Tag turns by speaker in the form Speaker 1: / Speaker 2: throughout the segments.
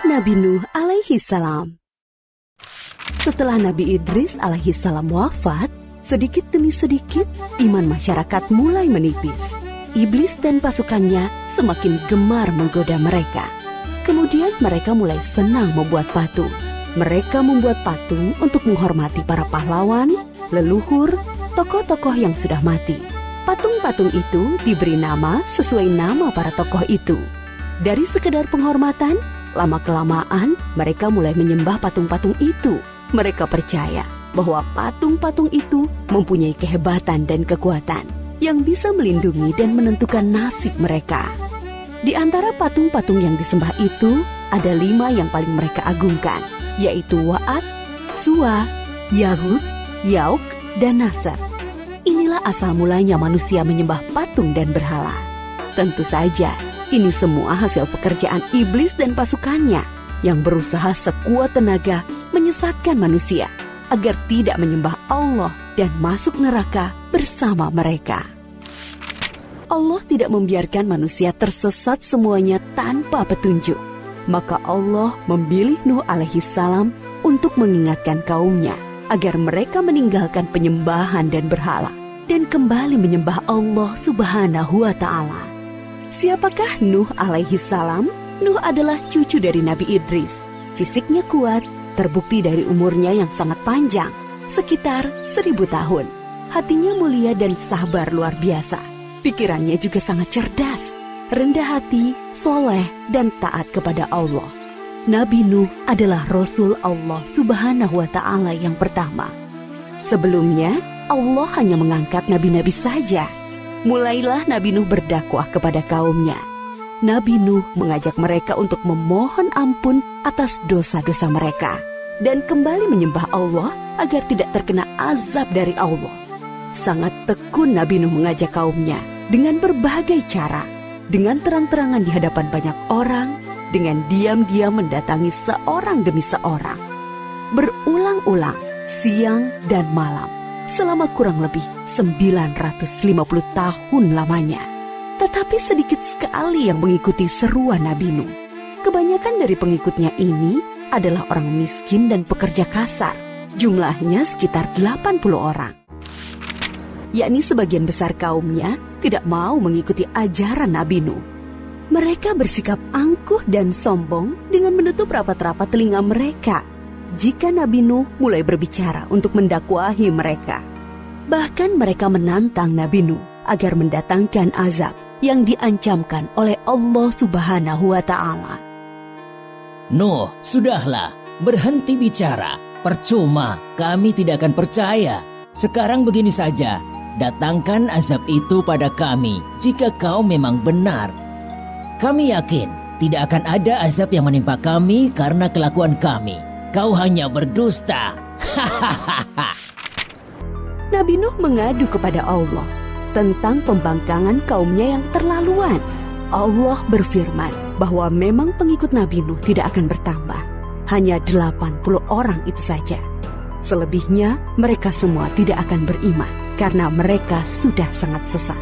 Speaker 1: Nabi Nuh alaihi salam. Setelah Nabi Idris alaihi salam wafat, sedikit demi sedikit iman masyarakat mulai menipis. Iblis dan pasukannya semakin gemar menggoda mereka. Kemudian mereka mulai senang membuat patung. Mereka membuat patung untuk menghormati para pahlawan, leluhur, tokoh-tokoh yang sudah mati. Patung-patung itu diberi nama sesuai nama para tokoh itu. Dari sekedar penghormatan, lama-kelamaan mereka mulai menyembah patung-patung itu. Mereka percaya bahwa patung-patung itu mempunyai kehebatan dan kekuatan yang bisa melindungi dan menentukan nasib mereka. Di antara patung-patung yang disembah itu, ada 5 yang paling mereka agungkan, yaitu Wa'ad, Suwa, Yahud, Yauk, dan Nasr. Inilah asal mulanya manusia menyembah patung dan berhala. Tentu saja, ini semua hasil pekerjaan iblis dan pasukannya yang berusaha sekuat tenaga menyesatkan manusia agar tidak menyembah Allah dan masuk neraka bersama mereka. Allah tidak membiarkan manusia tersesat semuanya tanpa petunjuk. Maka Allah memilih Nuh alaihi salam untuk mengingatkan kaumnya agar mereka meninggalkan penyembahan dan berhala dan kembali menyembah Allah subhanahu wa ta'ala. Siapakah Nuh alaihi salam? Nuh adalah cucu dari Nabi Idris. Fisiknya kuat, terbukti dari umurnya yang sangat panjang, sekitar 1000 tahun. Hatinya mulia dan sabar luar biasa. Pikirannya juga sangat cerdas, rendah hati, soleh, dan taat kepada Allah. Nabi Nuh adalah Rasul Allah subhanahu wa ta'ala yang pertama. Sebelumnya, Allah hanya mengangkat nabi-nabi saja. Mulailah Nabi Nuh berdakwah kepada kaumnya. Nabi Nuh mengajak mereka untuk memohon ampun atas dosa-dosa mereka dan kembali menyembah Allah agar tidak terkena azab dari Allah. Sangat tekun Nabi Nuh mengajak kaumnya dengan berbagai cara, dengan terang-terangan di hadapan banyak orang, dengan diam-diam mendatangi seorang demi seorang. Berulang-ulang, siang dan malam, selama kurang lebih 950 tahun lamanya. Tetapi sedikit sekali yang mengikuti seruan Nabi Nuh. Kebanyakan dari pengikutnya ini adalah orang miskin dan pekerja kasar. Jumlahnya sekitar 80 orang. Yakni sebagian besar kaumnya tidak mau mengikuti ajaran Nabi Nuh. Mereka bersikap angkuh dan sombong dengan menutup rapat-rapat telinga mereka jika Nabi Nuh mulai berbicara untuk mendakwahi mereka. Bahkan mereka menantang Nabi Nuh agar mendatangkan azab yang diancamkan oleh Allah subhanahu wa ta'ala.
Speaker 2: Nuh, sudahlah, berhenti bicara. Percuma, kami tidak akan percaya. Sekarang begini saja, datangkan azab itu pada kami jika kau memang benar. Kami yakin tidak akan ada azab yang menimpa kami karena kelakuan kami. Kau hanya berdusta.
Speaker 1: Nabi Nuh mengadu kepada Allah tentang pembangkangan kaumnya yang terlaluan. Allah berfirman bahwa memang pengikut Nabi Nuh tidak akan bertambah. Hanya 80 orang itu saja. Selebihnya mereka semua tidak akan beriman karena mereka sudah sangat sesat.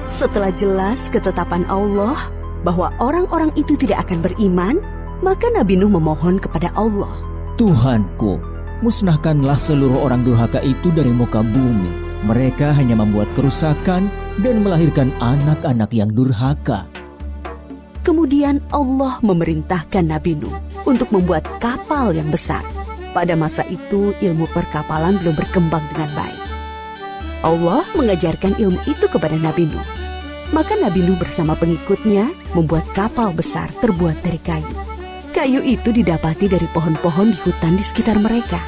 Speaker 1: Setelah jelas ketetapan Allah bahwa orang-orang itu tidak akan beriman, maka Nabi Nuh memohon kepada Allah.
Speaker 3: Tuhanku, musnahkanlah seluruh orang durhaka itu dari muka bumi. Mereka hanya membuat kerusakan dan melahirkan anak-anak yang durhaka.
Speaker 1: Kemudian Allah memerintahkan Nabi Nuh untuk membuat kapal yang besar. Pada masa itu ilmu perkapalan belum berkembang dengan baik. Allah mengajarkan ilmu itu kepada Nabi Nuh. Maka Nabi Nuh bersama pengikutnya membuat kapal besar terbuat dari kayu. Kayu itu didapati dari pohon-pohon di hutan di sekitar mereka.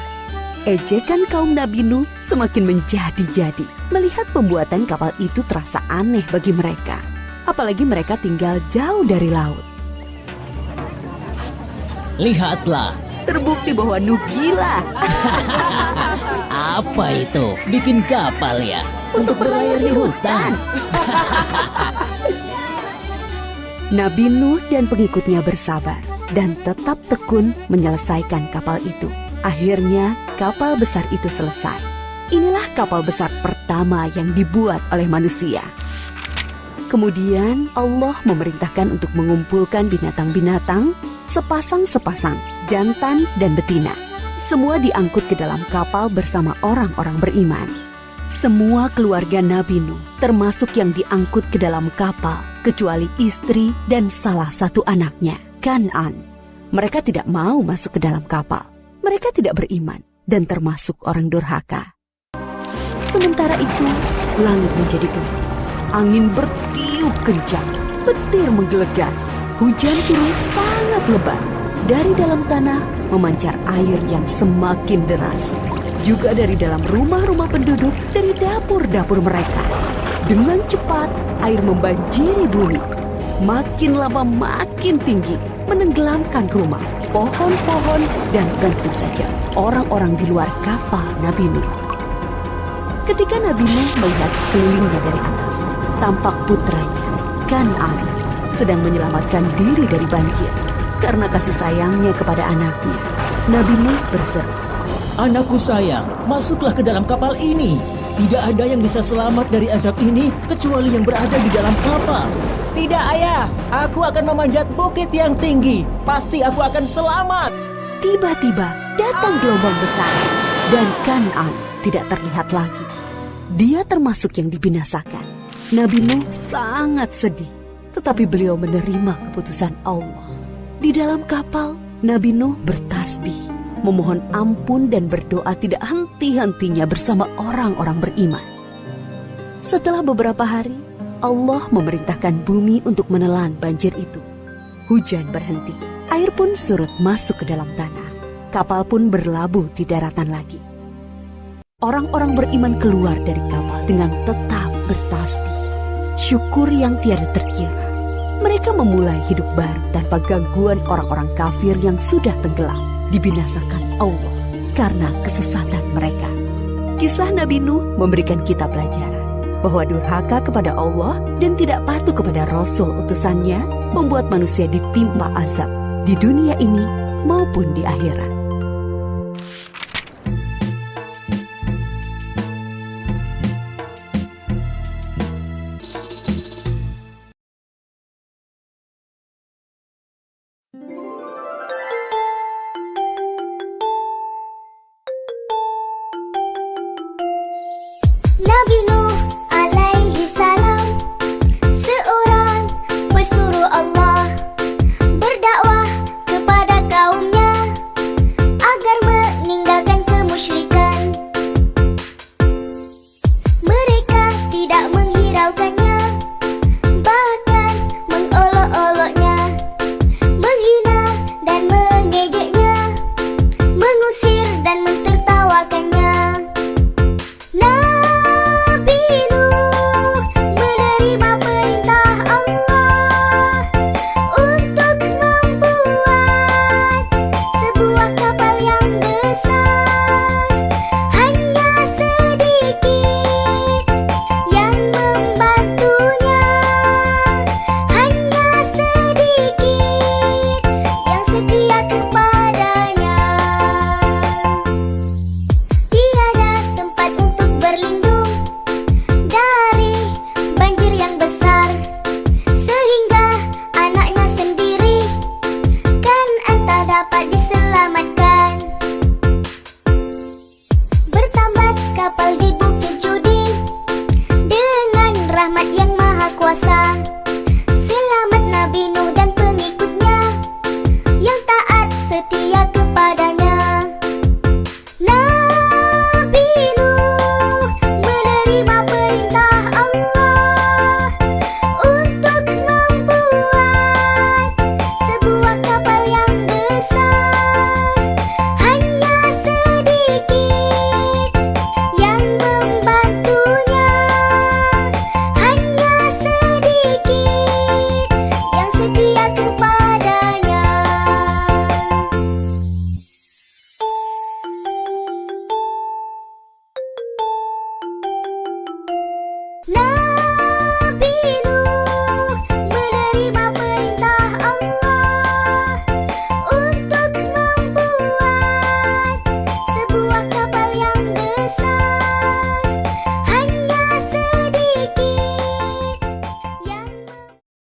Speaker 1: Ejekan kaum Nabi Nuh semakin menjadi-jadi. Melihat pembuatan kapal itu terasa aneh bagi mereka. Apalagi mereka tinggal jauh dari laut.
Speaker 2: Lihatlah,
Speaker 1: Terbukti bahwa Nuh gila.
Speaker 2: apa itu? Bikin kapal ya?
Speaker 1: Untuk berlayar di hutan. Nabi Nuh dan pengikutnya bersabar dan tetap tekun menyelesaikan kapal itu. Akhirnya kapal besar itu selesai. Inilah kapal besar pertama yang dibuat oleh manusia. Kemudian Allah memerintahkan untuk mengumpulkan binatang-binatang sepasang-sepasang, jantan dan betina. Semua diangkut ke dalam kapal bersama orang-orang beriman. Semua keluarga Nabi Nuh, termasuk yang diangkut ke dalam kapal, kecuali istri dan salah satu anaknya, Kan'an. Mereka tidak mau masuk ke dalam kapal. Mereka tidak beriman dan termasuk orang durhaka. Sementara itu, langit menjadi gelap. Angin bertiup kencang, petir menggelegar. Hujan turun sangat lebat. Dari dalam tanah memancar air yang semakin deras. Juga dari dalam rumah-rumah penduduk, dari dapur-dapur mereka. Dengan cepat, air membanjiri bumi. Makin lama makin tinggi, menenggelamkan rumah, pohon-pohon, dan tentu saja orang-orang di luar kapal Nabi Nuh. Ketika Nabi Nuh melihat sekelilingnya dari atas, tampak putranya, Kan'an, sedang menyelamatkan diri dari banjir. Karena kasih sayangnya kepada anaknya, Nabi Nuh berseru,
Speaker 3: Anakku sayang, masuklah ke dalam kapal ini. Tidak ada yang bisa selamat dari azab ini kecuali yang berada di dalam kapal.
Speaker 2: Tidak ayah, aku akan memanjat bukit yang tinggi. Pasti aku akan selamat.
Speaker 1: Tiba-tiba datang gelombang besar dan Kan'an tidak terlihat lagi. Dia termasuk yang dibinasakan. Nabi Nuh sangat sedih, tetapi beliau menerima keputusan Allah. Di dalam kapal, Nabi Nuh bertasbih, memohon ampun dan berdoa tidak henti-hentinya bersama orang-orang beriman. Setelah beberapa hari, Allah memerintahkan bumi untuk menelan banjir itu. Hujan berhenti, air pun surut masuk ke dalam tanah. Kapal pun berlabuh di daratan lagi. Orang-orang beriman keluar dari kapal dengan tetap bertasbih. Syukur yang tiada terkira. Mereka memulai hidup baru tanpa gangguan orang-orang kafir yang sudah tenggelam, dibinasakan Allah karena kesesatan mereka. Kisah Nabi Nuh memberikan kita pelajaran bahwa durhaka kepada Allah dan tidak patuh kepada Rasul utusannya membuat manusia ditimpa azab di dunia ini maupun di akhirat.